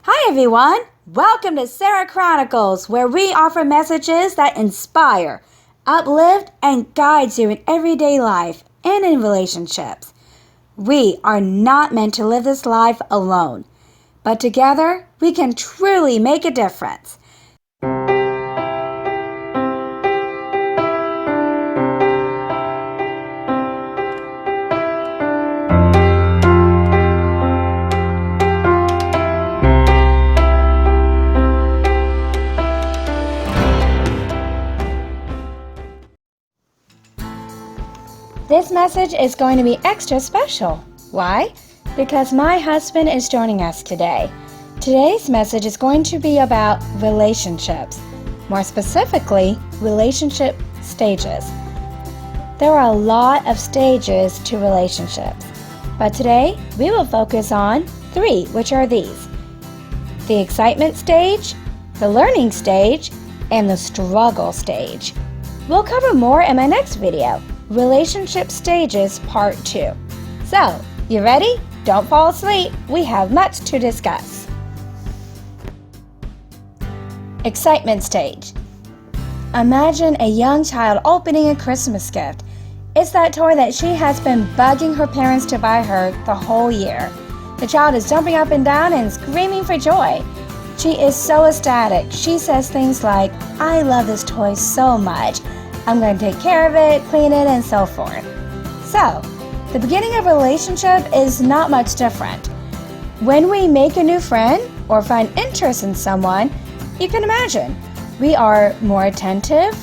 Hi everyone! Welcome to Sara Chronicles, where we offer messages that inspire, uplift, and guide you in everyday life and in relationships. We are not meant to live this life alone, but together we can truly make a difference. This message is going to be extra special. Why? Because my husband is joining us today. Today's message is going to be about relationships. More specifically, relationship stages. There are a lot of stages to relationships, but today we will focus on 3, which are these: the excitement stage, the learning stage, and the struggle stage. We'll cover more in my next video. Relationship Stages Part 2. So, you ready? Don't fall asleep. We have much to discuss. Excitement stage. Imagine a young child opening a Christmas gift. It's that toy that she has been bugging her parents to buy her the whole year. The child is jumping up and down and screaming for joy. She is so ecstatic. She says things like, "I love this toy so much. I'm going to take care of it, clean it, and so forth." So, the beginning of a relationship is not much different. When we make a new friend or find interest in someone, you can imagine, we are more attentive,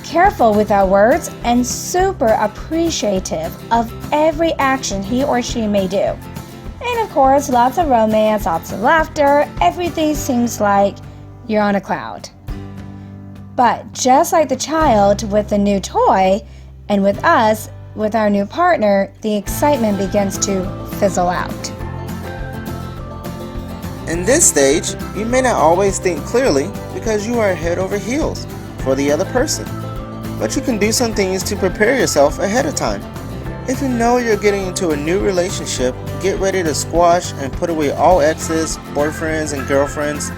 careful with our words, and super appreciative of every action he or she may do. And of course, lots of romance, lots of laughter, everything seems like you're on a cloud. But just like the child with the new toy, and with us, with our new partner, the excitement begins to fizzle out. In this stage, you may not always think clearly because you are head over heels for the other person. But you can do some things to prepare yourself ahead of time. If you know you're getting into a new relationship, get ready to squash and put away all exes, boyfriends, and girlfriends,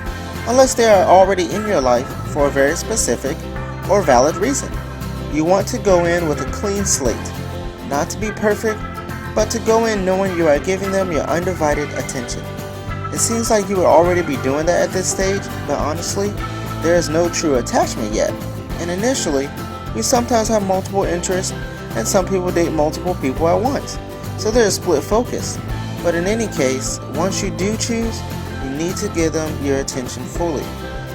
unless they are already in your life for a very specific or valid reason. You want to go in with a clean slate, not to be perfect, but to go in knowing you are giving them your undivided attention. It seems like you would already be doing that at this stage, but honestly, there is no true attachment yet. And initially, we sometimes have multiple interests, and some people date multiple people at once, so there is split focus. But in any case, once you do choose, you need to give them your attention fully.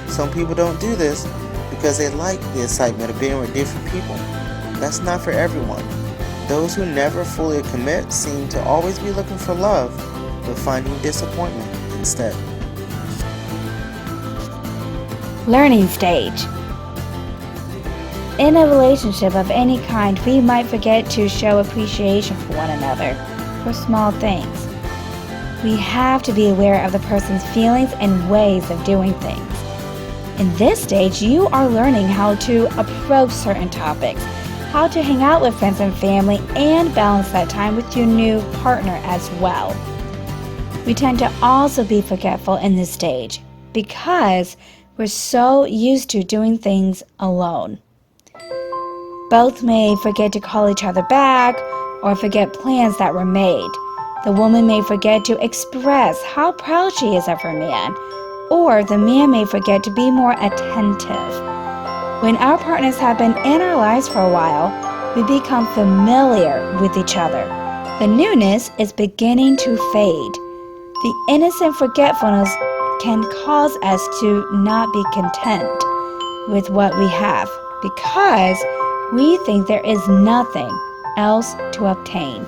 Some people don't do this because they like the excitement of being with different people. That's not for everyone. Those who never fully commit seem to always be looking for love, but finding disappointment instead. Learning stage. In a relationship of any kind, we might forget to show appreciation for one another, for small things. We have to be aware of the person's feelings and ways of doing things. In this stage, you are learning how to approach certain topics, how to hang out with friends and family, and balance that time with your new partner as well. We tend to also be forgetful in this stage because we're so used to doing things alone. Both may forget to call each other back or forget plans that were made. The woman may forget to express how proud she is of her man, or the man may forget to be more attentive. When our partners have been in our lives for a while, we become familiar with each other. The newness is beginning to fade. The innocent forgetfulness can cause us to not be content with what we have because we think there is nothing else to obtain.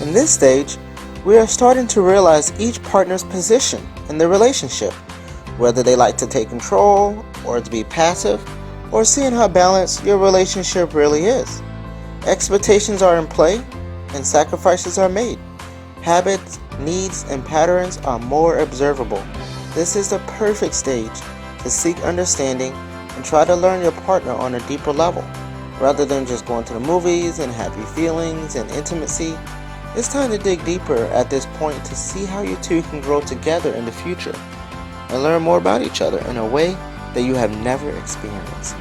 In this stage, we are starting to realize each partner's position in the relationship, whether they like to take control or to be passive, or seeing how balanced your relationship really is. Expectations are in play and sacrifices are made. Habits, needs, and patterns are more observable. This is the perfect stage to seek understanding and try to learn your partner on a deeper level. Rather than just going to the movies and happy feelings and intimacy, It's time to dig deeper at this point to see how you two can grow together in the future and learn more about each other in a way that you have never experienced.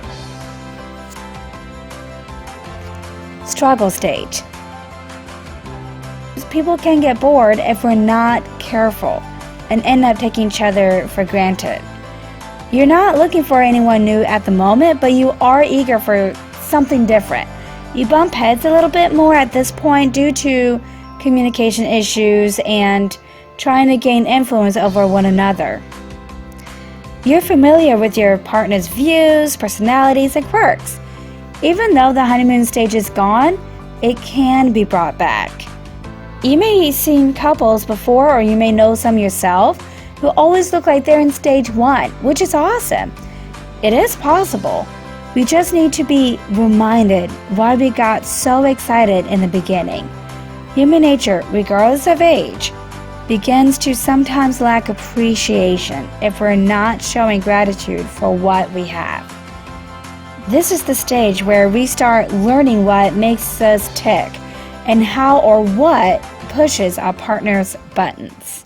Struggle stage. People can get bored if we're not careful and end up taking each other for granted. You're not looking for anyone new at the moment, but you are eager for something different. You bump heads a little bit more at this point due to communication issues and trying to gain influence over one another. You're familiar with your partner's views, personalities, and quirks. Even though the honeymoon stage is gone, it can be brought back. You may have seen couples before, or you may know some yourself, who always look like they're in stage 1, which is awesome. It is possible. We just need to be reminded why we got so excited in the beginning. Human nature, regardless of age, begins to sometimes lack appreciation if we're not showing gratitude for what we have. This is the stage where we start learning what makes us tick and how or what pushes our partner's buttons.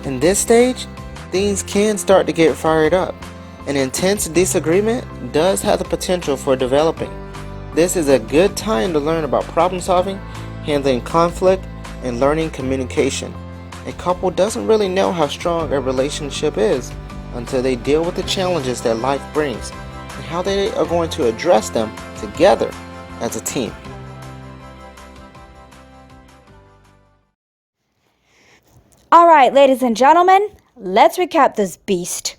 In this stage, things can start to get fired up. An intense disagreement does have the potential for developing. This is a good time to learn about problem solving, handling conflict, and learning communication. A couple doesn't really know how strong a relationship is until they deal with the challenges that life brings and how they are going to address them together as a team. All right, ladies and gentlemen, let's recap this beast.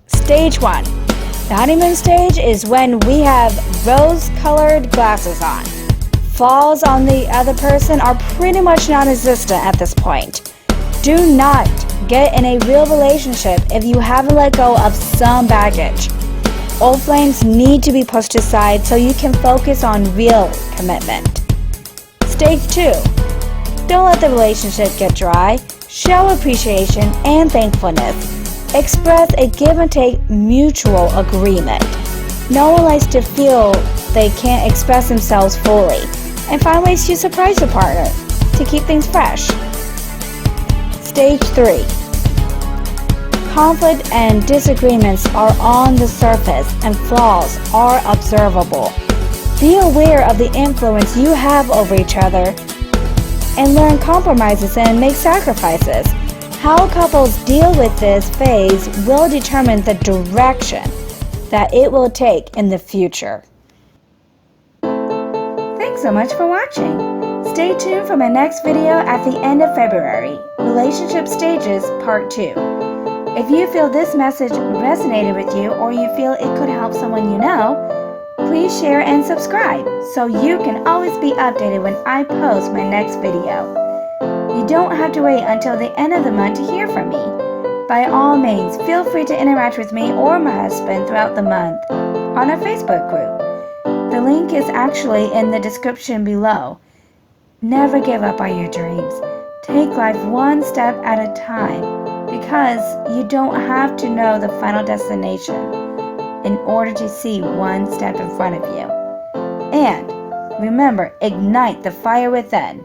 Stage 1. The honeymoon stage is when we have rose-colored glasses on. Flaws on the other person are pretty much non-existent at this point. Do not get in a real relationship if you haven't let go of some baggage. Old flames need to be pushed aside so you can focus on real commitment. Stage 2. Don't let the relationship get dry. Show appreciation and thankfulness. Express a give and take mutual agreement. No one likes to feel they can't express themselves fully. And find ways to surprise your partner to keep things fresh. Stage 3. Conflict and disagreements are on the surface and flaws are observable. Be aware of the influence you have over each other and learn compromises and make sacrifices. How couples deal with this phase will determine the direction that it will take in the future. Thanks so much for watching. Stay tuned for my next video at the end of February, Relationship Stages Part 2. If you feel this message resonated with you or you feel it could help someone you know, please share and subscribe so you can always be updated when I post my next video. You don't have to wait until the end of the month to hear from me. By all means, feel free to interact with me or my husband throughout the month on our Facebook group. The link is actually in the description below. Never give up on your dreams. Take life one step at a time because you don't have to know the final destination in order to see one step in front of you. And remember, ignite the fire within.